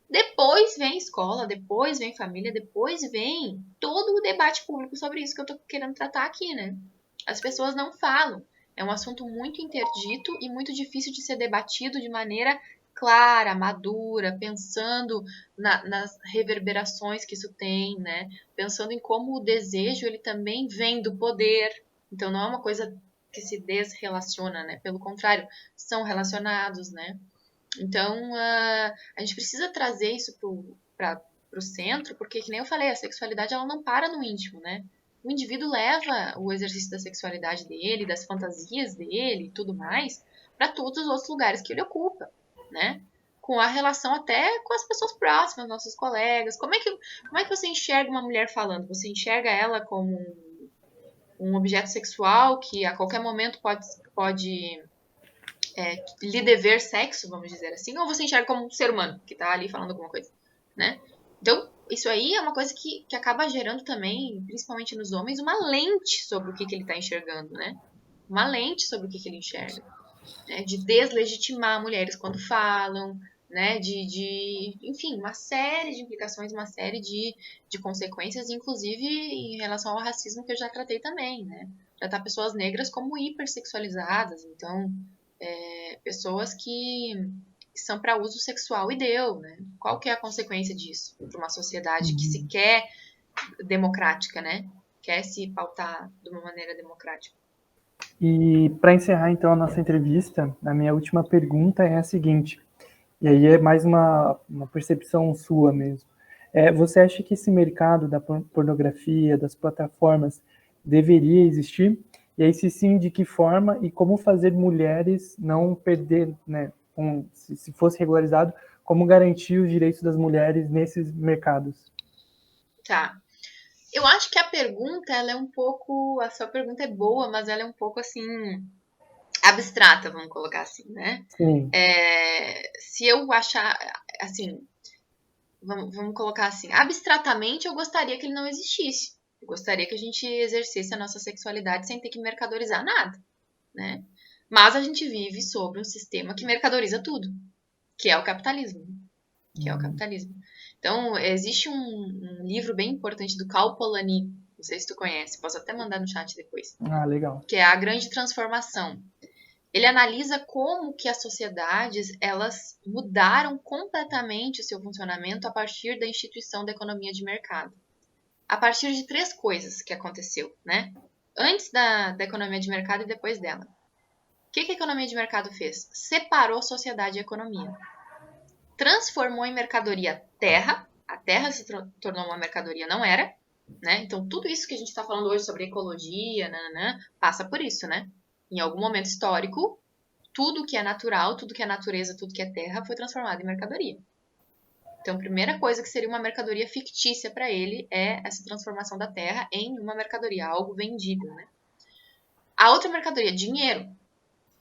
Depois vem escola, depois vem família, depois vem todo o debate público sobre isso que eu tô querendo tratar aqui, né? As pessoas não falam. É um assunto muito interdito e muito difícil de ser debatido de maneira clara, madura, pensando nas reverberações que isso tem, né? Pensando em como o desejo ele também vem do poder. Então não é uma coisa que se desrelaciona, né? Pelo contrário, são relacionados, né? Então a gente precisa trazer isso para o centro, porque que nem eu falei, a sexualidade ela não para no íntimo, né? O indivíduo leva o exercício da sexualidade dele, das fantasias dele e tudo mais, para todos os outros lugares que ele ocupa, né? Com a relação até com as pessoas próximas, nossos colegas. Como é que você enxerga uma mulher falando? Você enxerga ela como um objeto sexual que a qualquer momento pode lhe dever sexo, vamos dizer assim, ou você enxerga como um ser humano que tá ali falando alguma coisa, né? Então, isso aí é uma coisa que acaba gerando também, principalmente nos homens, uma lente sobre o que ele tá enxergando, né? Uma lente sobre o que ele enxerga, né? De deslegitimar mulheres quando falam, né? Enfim, uma série de implicações, uma série de consequências, inclusive em relação ao racismo que eu já tratei também, né? Tratar pessoas negras como hipersexualizadas, então pessoas que são para uso sexual e deu, né? Qual que é a consequência disso para uma sociedade que se quer democrática, né? Quer se pautar de uma maneira democrática. E para encerrar então a nossa entrevista, a minha última pergunta é a seguinte, e aí é mais uma percepção sua mesmo. Você acha que esse mercado da pornografia, das plataformas, deveria existir? E aí, se sim, de que forma e como fazer mulheres não perder, né? Se fosse regularizado, como garantir os direitos das mulheres nesses mercados? Tá. Eu acho que a pergunta, ela é um pouco. A sua pergunta é boa, mas ela é um pouco assim. Abstrata, vamos colocar assim, né? Sim. Se eu achar. Assim. Vamos colocar assim. Abstratamente, eu gostaria que ele não existisse. Eu gostaria que a gente exercesse a nossa sexualidade sem ter que mercadorizar nada, né? Mas a gente vive sobre um sistema que mercadoriza tudo, que é o capitalismo. Que é o capitalismo. Então, existe um livro bem importante do Cal Polanyi, não sei se tu conhece, posso até mandar no chat depois, Ah, legal. que é A Grande Transformação. Ele analisa como que as sociedades elas mudaram completamente o seu funcionamento a partir da instituição da economia de mercado. A partir de três coisas que aconteceu, né? Antes da economia de mercado e depois dela. O que a economia de mercado fez? Separou sociedade e economia. Transformou em mercadoria terra. A terra se tornou uma mercadoria, não era, né? Então, tudo isso que a gente está falando hoje sobre ecologia, nananã, passa por isso, né? Em algum momento histórico, tudo que é natural, tudo que é natureza, tudo que é terra foi transformado em mercadoria. Então, a primeira coisa que seria uma mercadoria fictícia para ele é essa transformação da terra em uma mercadoria, algo vendível, né? A outra mercadoria, dinheiro.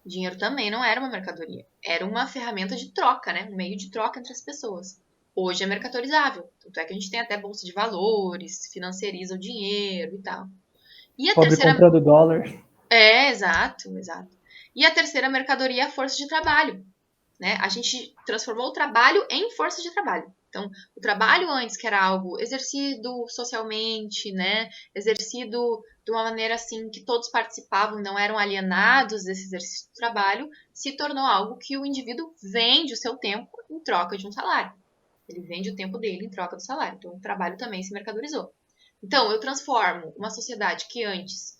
Dinheiro também não era uma mercadoria, era uma ferramenta de troca, né? Um meio de troca entre as pessoas. Hoje é mercadorizável, tanto é que a gente tem até bolsa de valores, financiariza o dinheiro e tal. E a Pobre terceira. comprando dólar. Exato. E a terceira mercadoria é a força de trabalho. né? A gente transformou o trabalho em força de trabalho. Então, o trabalho antes, que era algo exercido socialmente, né? Exercido de uma maneira assim que todos participavam e não eram alienados desse exercício do trabalho, se tornou algo que o indivíduo vende o seu tempo em troca de um salário. Ele vende o tempo dele em troca do salário. Então, o trabalho também se mercadorizou. Então, eu transformo uma sociedade que antes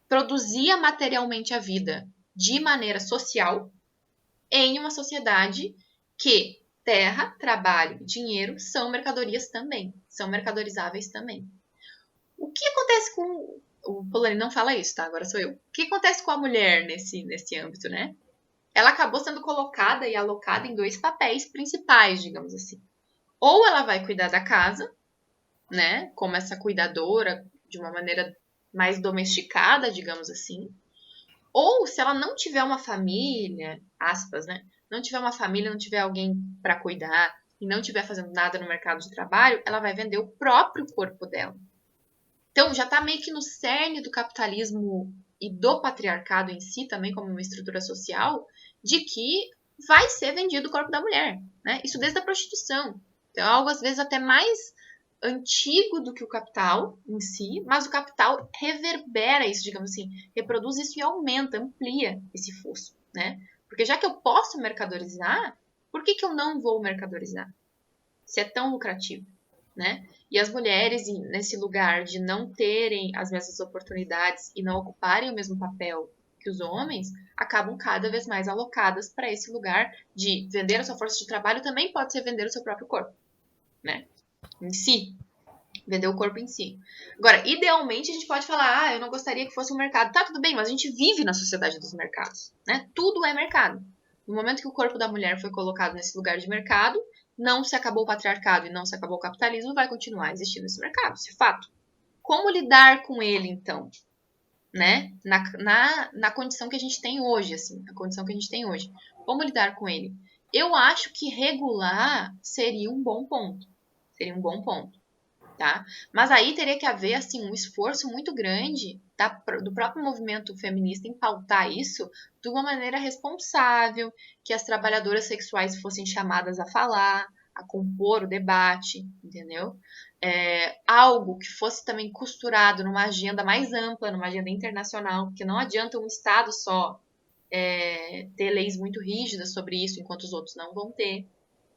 produzia materialmente a vida de maneira social em uma sociedade que terra, trabalho e dinheiro são mercadorias também, são mercadorizáveis também. O que acontece com... O Polanyi não fala isso, tá? Agora sou eu. O que acontece com a mulher nesse âmbito, né? Ela acabou sendo colocada e alocada em dois papéis principais, digamos assim. Ou ela vai cuidar da casa, né? Como essa cuidadora, de uma maneira mais domesticada, digamos assim. Ou se ela não tiver uma família, aspas, né? Não tiver uma família, não tiver alguém para cuidar e não tiver fazendo nada no mercado de trabalho, ela vai vender o próprio corpo dela. Então já está meio que no cerne do capitalismo e do patriarcado em si, também como uma estrutura social, de que vai ser vendido o corpo da mulher, né? Isso desde a prostituição. Então é algo às vezes até mais antigo do que o capital em si, mas o capital reverbera isso, digamos assim, reproduz isso e aumenta, amplia esse fosso, né? Porque já que eu posso mercadorizar, por que eu não vou mercadorizar? Se é tão lucrativo, né? E as mulheres, nesse lugar de não terem as mesmas oportunidades e não ocuparem o mesmo papel que os homens, acabam cada vez mais alocadas para esse lugar de vender a sua força de trabalho também pode ser vender o seu próprio corpo, né? Em si, vender o corpo em si. Agora, idealmente, a gente pode falar, eu não gostaria que fosse um mercado. Tá, tudo bem, mas a gente vive na sociedade dos mercados, né? Tudo é mercado. No momento que o corpo da mulher foi colocado nesse lugar de mercado, não se acabou o patriarcado e não se acabou o capitalismo, vai continuar existindo esse mercado, isso é fato. Como lidar com ele, então? Né? Na condição que a gente tem hoje, assim, a condição que a gente tem hoje. Como lidar com ele? Eu acho que regular seria um bom ponto. Seria um bom ponto. Tá? Mas aí teria que haver assim um esforço muito grande do próprio movimento feminista em pautar isso de uma maneira responsável, que as trabalhadoras sexuais fossem chamadas a falar, a compor o debate, entendeu? Algo que fosse também costurado numa agenda mais ampla, numa agenda internacional, porque não adianta um Estado só ter leis muito rígidas sobre isso, enquanto os outros não vão ter,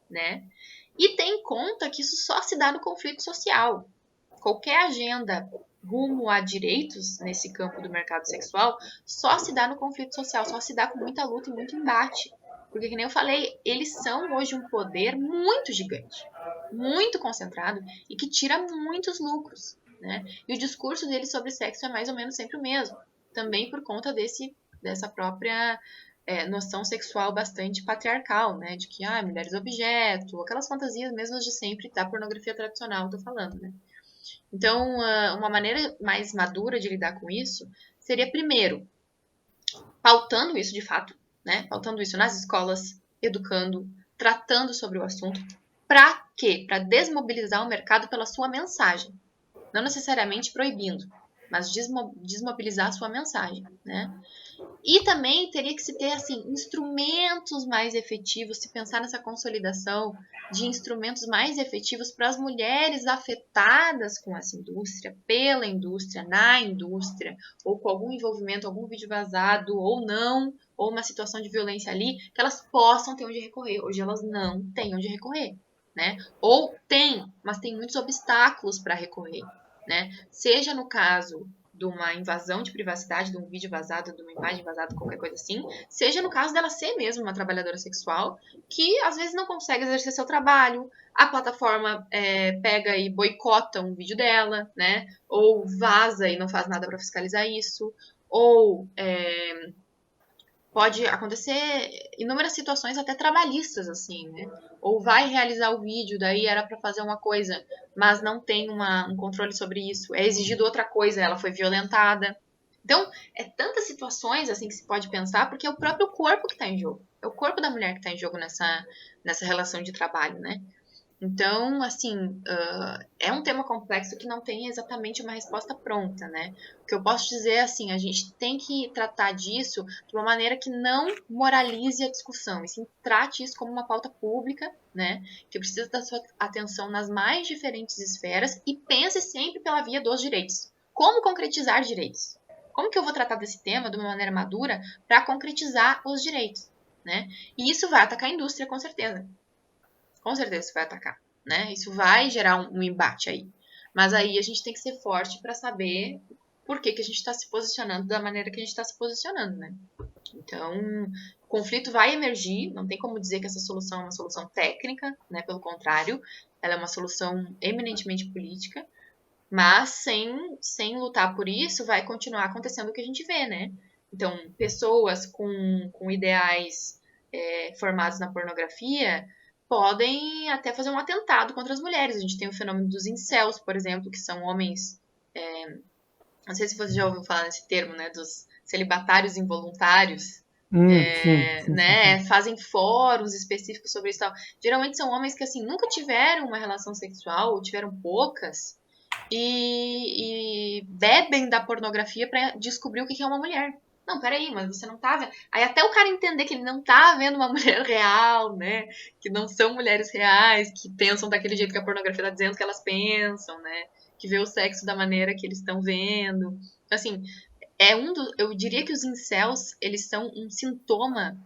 né? E tem em conta que isso só se dá no conflito social. Qualquer agenda rumo a direitos nesse campo do mercado sexual só se dá no conflito social, só se dá com muita luta e muito embate. Porque, que nem eu falei, eles são hoje um poder muito gigante, muito concentrado e que tira muitos lucros, né? E o discurso deles sobre sexo é mais ou menos sempre o mesmo, também por conta dessa própria noção sexual bastante patriarcal, né? De que, mulheres objeto, aquelas fantasias mesmas de sempre da pornografia tradicional, tô falando, né? Então, uma maneira mais madura de lidar com isso seria, primeiro, pautando isso de fato, né? Pautando isso nas escolas, educando, tratando sobre o assunto. Para quê? Para desmobilizar o mercado pela sua mensagem. Não necessariamente proibindo, mas desmobilizar a sua mensagem, né? E também teria que se ter assim instrumentos mais efetivos, se pensar nessa consolidação de instrumentos mais efetivos para as mulheres afetadas com essa indústria, pela indústria, na indústria, ou com algum envolvimento, algum vídeo vazado ou não, ou uma situação de violência ali, que elas possam ter onde recorrer. Hoje elas não têm onde recorrer, né? Ou tem, mas tem muitos obstáculos para recorrer, né? Seja no caso de uma invasão de privacidade, de um vídeo vazado, de uma imagem vazada, qualquer coisa assim, seja no caso dela ser mesmo uma trabalhadora sexual que às vezes não consegue exercer seu trabalho, a plataforma pega e boicota um vídeo dela, né? Ou vaza e não faz nada para fiscalizar isso, ou pode acontecer inúmeras situações até trabalhistas, assim, né? Ou vai realizar o vídeo, daí era para fazer uma coisa, mas não tem um controle sobre isso. É exigido outra coisa, ela foi violentada. Então, é tantas situações assim que se pode pensar, porque é o próprio corpo que está em jogo. É o corpo da mulher que está em jogo nessa relação de trabalho, né? Então, assim, é um tema complexo que não tem exatamente uma resposta pronta, né? O que eu posso dizer é assim, a gente tem que tratar disso de uma maneira que não moralize a discussão, e sim trate isso como uma pauta pública, né? Que precisa da sua atenção nas mais diferentes esferas e pense sempre pela via dos direitos. Como concretizar direitos? Como que eu vou tratar desse tema de uma maneira madura para concretizar os direitos, né? E isso vai atacar a indústria, com certeza. Com certeza isso vai atacar, né? Isso vai gerar um embate aí. Mas aí a gente tem que ser forte para saber por que a gente está se posicionando da maneira que a gente está se posicionando, né? Então, o conflito vai emergir, não tem como dizer que essa solução é uma solução técnica, né? Pelo contrário, ela é uma solução eminentemente política, mas sem lutar por isso, vai continuar acontecendo o que a gente vê, né? Então, pessoas com ideais formados na pornografia podem até fazer um atentado contra as mulheres. A gente tem o fenômeno dos incels, por exemplo, que são homens. Não sei se você já ouviu falar nesse termo, né? Dos celibatários involuntários. Sim, sim, sim, sim. Fazem fóruns específicos sobre isso. Geralmente são homens que assim nunca tiveram uma relação sexual ou tiveram poucas e bebem da pornografia para descobrir o que é uma mulher. Não, peraí, mas você não tá vendo. Aí até o cara entender que ele não tá vendo uma mulher real, né? Que não são mulheres reais, que pensam daquele jeito que a pornografia tá dizendo que elas pensam, né? Que vê o sexo da maneira que eles estão vendo. Então, assim, eu diria que os incels, eles são um sintoma,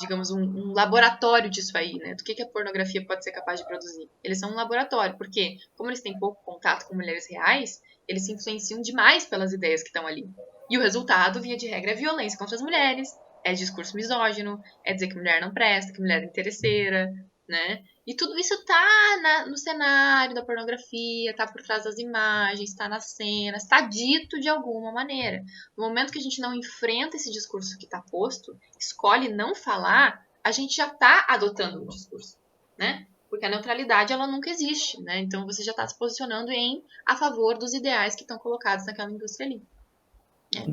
digamos, um laboratório disso aí, né? Do que a pornografia pode ser capaz de produzir. Eles são um laboratório, porque, como eles têm pouco contato com mulheres reais, eles se influenciam demais pelas ideias que estão ali. E o resultado, via de regra, é violência contra as mulheres, é discurso misógino, é dizer que mulher não presta, que mulher é interesseira, né? E tudo isso tá no cenário da pornografia, tá por trás das imagens, tá nas cenas, tá dito de alguma maneira. No momento que a gente não enfrenta esse discurso que tá posto, escolhe não falar, a gente já tá adotando o discurso, né? Porque a neutralidade, ela nunca existe, né? Então você já tá se posicionando a favor dos ideais que estão colocados naquela indústria ali.